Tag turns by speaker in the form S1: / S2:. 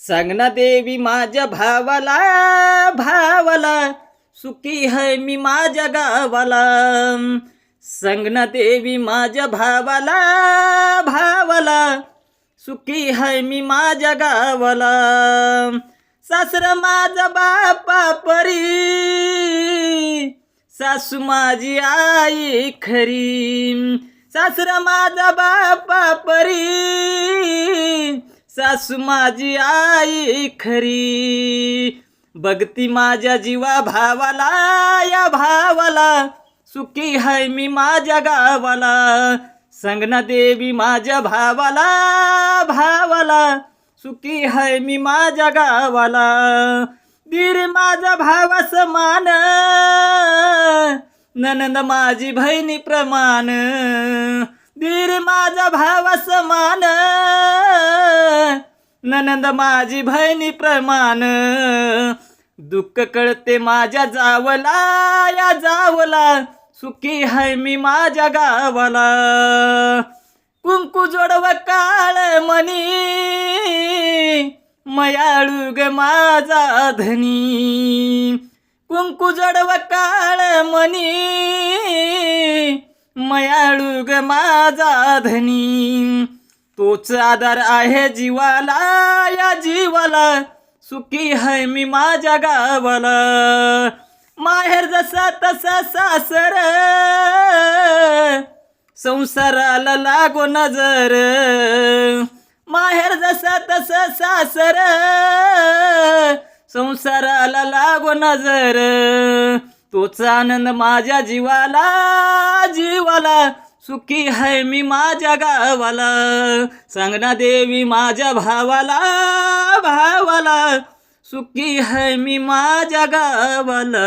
S1: सांग ना देवी माझ्या भावाला भावाला, सुखी है मी माझ्या गावाला. सांग ना देवी माझ्या भावाला भावाला, सुखी है मी माझ्या गावाला. सासर माझा बापा परी, सासू माझी आई खरी. सासर माझा बापा परी, सासू माझी आई खरी. बघती माझ्या जीवा भावाला या भावाला, सुखी है मी माझ्या गावाला. सांग ना देवी माझ्या भावाला भावाला, सुखी है मी माझ्या गावाला. दीर माझा भावा समान, ननंद माझी बहिणी प्रमाण. दीर माझा भावा समान, ननंद माझी बहिणी प्रमाण. दुःख कळते माझ्या जावला या जावला, सुखी है मी माझ्या गावाला. कुंकू जोडव काळ मनी, मयाळू ग माझा धनी. कुंकू जोडव काळ मनी, मयाळू ग माझा धनी. तोच आधार आहे जीवाला या जीवाला, सुखी है मी माझ्या गावाला. माहेर जसा तसा सासर, संसाराला लागो नजर. माहेर जसा तसा सासर, संसाराला लागो नजर. तोच आनंद माझ्या जीवाला जीवाला, सुखी है मी माझ्या गावाला. सांग ना देवी माझ्या भावाला भावाला, सुखी है मी माझ्या गावाला.